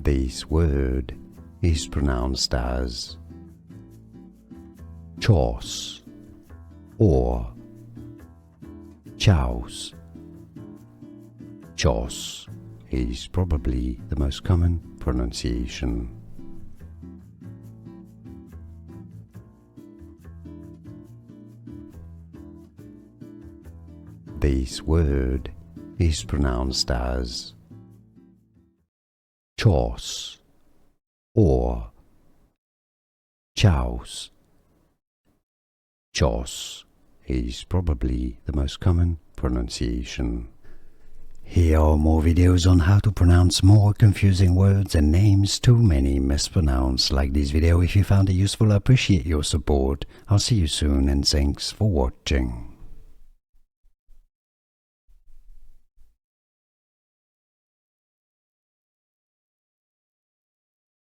This word is pronounced as Chaus or Chaus. Chaus is probably the most common pronunciation. This word is pronounced as Chaus or Chaus. Chaus is probably the most common pronunciation. Here are more videos on how to pronounce more confusing words and names too many mispronounced. Like this video if you found it useful. I appreciate your support. I'll see you soon and thanks for watching.